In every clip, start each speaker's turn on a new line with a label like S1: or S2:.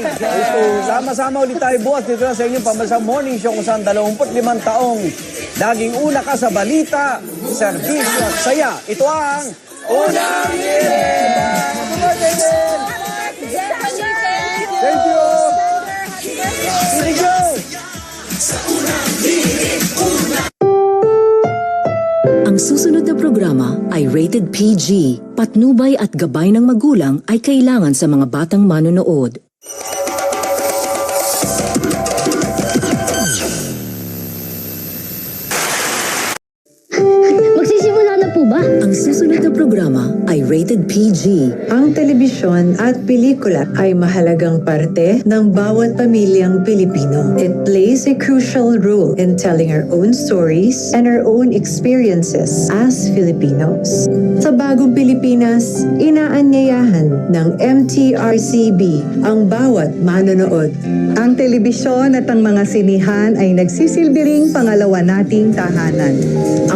S1: Ito, sama-sama ulit tayo bukas dito sa inyong pambansang morning show kung saan 25 taong laging una ka sa balita, serbisyo at saya. Ito ang Unang Hirit! Happy birthday, Jen! Thank you! Here we go!
S2: Ang susunod na programa ay rated PG. Patnubay at gabay ng magulang ay kailangan sa mga batang manonood.
S3: Magsisimula na po ba?
S2: Ang susunod na programa ay rated PG.
S4: Ang telebisyon at pelikula ay mahalagang parte ng bawat pamilyang Pilipino. It plays a crucial role in telling our own stories and our own experiences as Filipinos. Sa bagong Pilipinas, inaanyayahan ng MTRCB ang bawat manonood.
S5: Ang telebisyon at ang mga sinihan ay nagsisilbi ring pangalawa nating tahanan.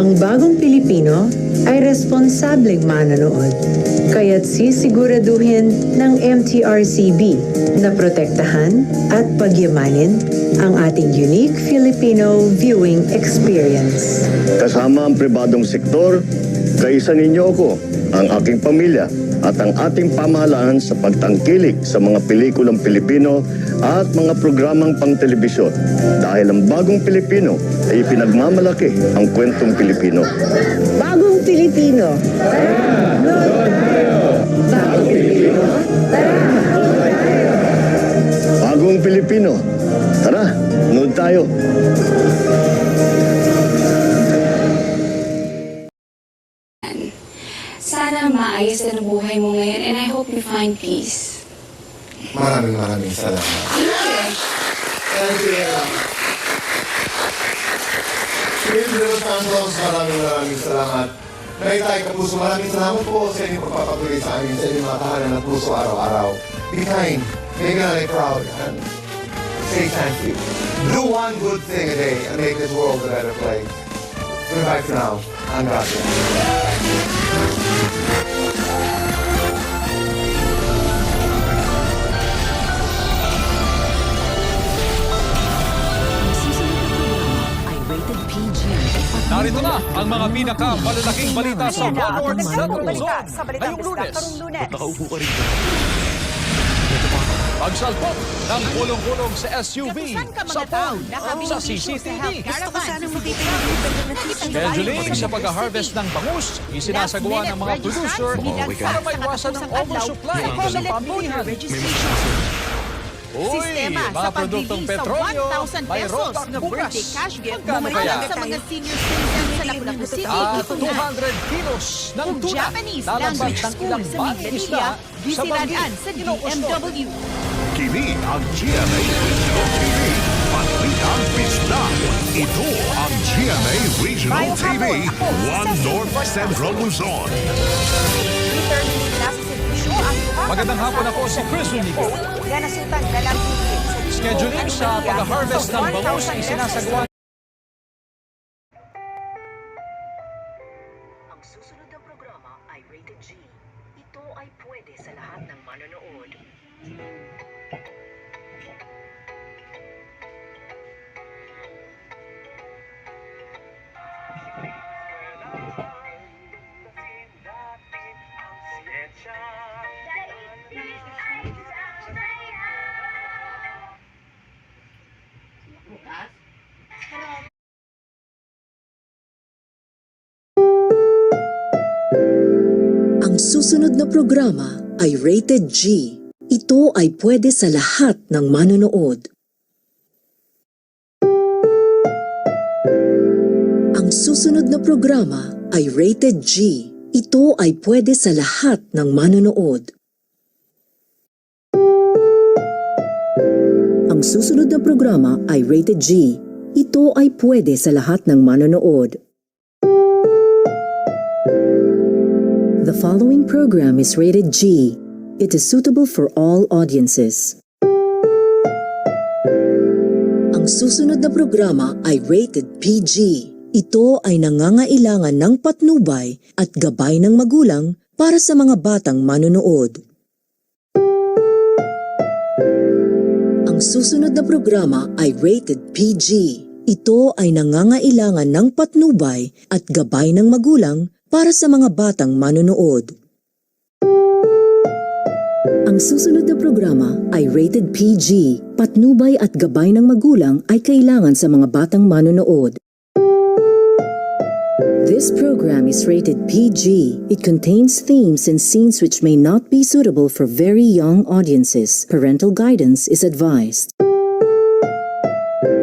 S4: Ang bagong Pilipino ay responsableng manonood. Kaya't sisiguraduhin ng MTRCB na protektahan at pagyamanin ang ating unique Filipino viewing experience.
S6: Kasama ang pribadong sektor, kaisa ninyo ako, ang aking pamilya at ang ating pamahalaan sa pagtangkilik sa mga pelikulang Pilipino at mga programang pang-telebisyon dahil ang bagong Pilipino ay pinagmamalaki ang kwentong Pilipino.
S5: Bagong Pilipino.
S4: Bagong Pilipino,
S6: Bagong Pilipino, tara, nood tayo.
S7: Sana maayos na ang buhay mo ngayon and I hope you find peace.
S8: Maraming salamat. Thank you. Silvio Santos, maraming salamat. Naitay Kapuso, maraming salamat po sa inyong pagpapatuloy sa amin, sa inyong mga tahanan ng puso araw-araw. Be kind, make another proud, and say thank you. Do one good thing a day and make this world a better place. Goodbye for now. I'm Gracias.
S9: Narito na ang mga pinaka-malalaking balita sa One North Central Zone. Ngayong Lunes. Nakaupo ka rin. Pagsalpok ng pulong-pulong sa SUV, sa phone, sa CCTV. Scheduling sa pag-harvest ng bangus, isinasagawa ng mga producer para maiwasan ng oversupply sa pamilihan. Uy,
S10: Sistema
S9: mga
S10: sa
S9: produktong
S10: pagbili sa
S9: petrolyo,
S10: 1,000
S9: may
S10: pesos
S9: rollback
S10: na
S9: bukas.
S10: birthday cash gift
S9: Magkano
S10: bumalik
S9: kaya?
S10: sa mga senior citizens sa Lapu-Lapu City.
S9: At
S10: Ito na.
S9: 200 kilos ng
S10: Kung
S9: tuna,
S10: Japanese
S9: lalabas
S10: language
S9: ng
S10: school
S9: ilang
S10: sa
S9: bating isda
S10: Miglanilla,
S9: sa
S10: bisiradaan sa DMW.
S11: Kini ang GMA Regional TV. Palitang Pista. Ito ang GMA Regional TV. One North Central Luzon.
S9: Magandang hapon, ako si Chris Unico. Scheduling sa pag-harvest ng bangus ay sinasagawa.
S2: Ang susunod na programa ay rated G. Ito ay pwede sa lahat ng manonood. Ang susunod na programa ay rated G. Ito ay pwede sa lahat ng manonood. Ang susunod na programa ay rated G. Ito ay pwede sa lahat ng manonood. Ang susunod na programa ay rated G. Ito ay pwede sa lahat ng manonood. The following program is rated G. It is suitable for all audiences. Ang susunod na programa ay rated PG. Ito ay nangangailangan ng patnubay at gabay ng magulang para sa mga batang manonood. Ang susunod na programa ay rated PG. Ito ay nangangailangan ng patnubay at gabay ng magulang para sa mga batang manonood. Ang susunod na programa ay rated PG. Patnubay at gabay ng magulang ay kailangan sa mga batang manonood. This program is rated PG. It contains themes and scenes which may not be suitable for very young audiences. Parental guidance is advised.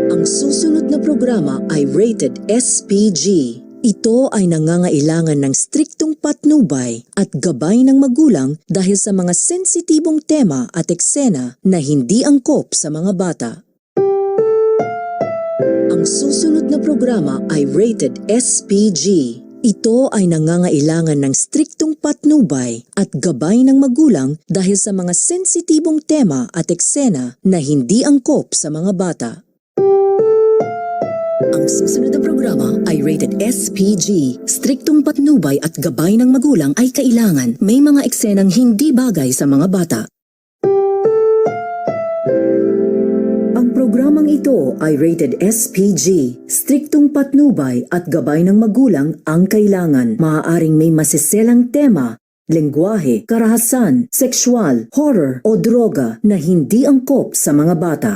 S2: Ang susunod na programa ay rated SPG. Ito ay nangangailangan ng striktong patnubay at gabay ng magulang dahil sa mga sensitibong tema at eksena na hindi angkop sa mga bata. Ang susunod na programa ay rated SPG. Ito ay nangangailangan ng striktong patnubay at gabay ng magulang dahil sa mga sensitibong tema at eksena na hindi angkop sa mga bata. Ang susunod na programa ay rated SPG. Striktong patnubay at gabay ng magulang ay kailangan. May mga eksenang hindi bagay sa mga bata. Ang programang ito ay rated SPG. Striktong patnubay at gabay ng magulang ang kailangan. Maaaring may masiselang tema, lengguwahe, karahasan, sexual, horror o droga na hindi angkop sa mga bata.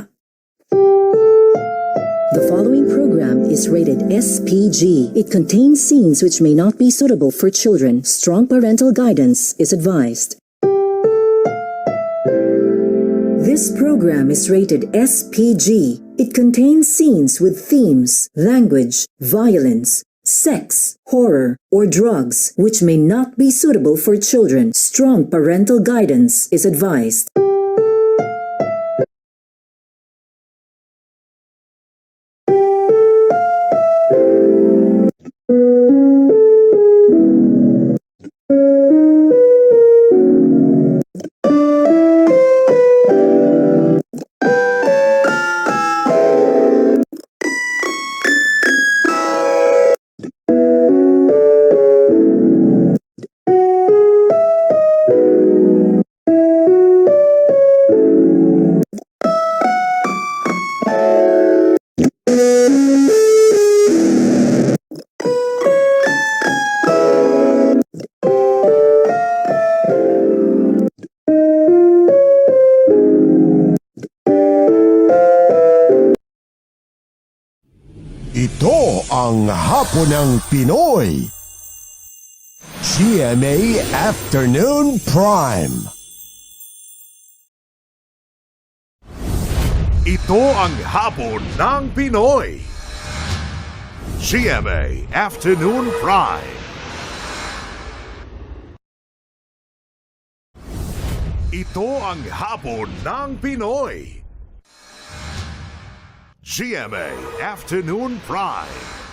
S2: The following program is rated SPG. It contains scenes which may not be suitable for children. Strong parental guidance is advised. This program is rated SPG. It contains scenes with themes, language, violence, sex, horror, or drugs which may not be suitable for children. Strong parental guidance is advised.
S11: Ito ang Hapon ng Pinoy. GMA Afternoon Prime. Ito ang Hapon ng Pinoy. GMA Afternoon Prime. Ito ang Hapon ng Pinoy. GMA Afternoon Prime.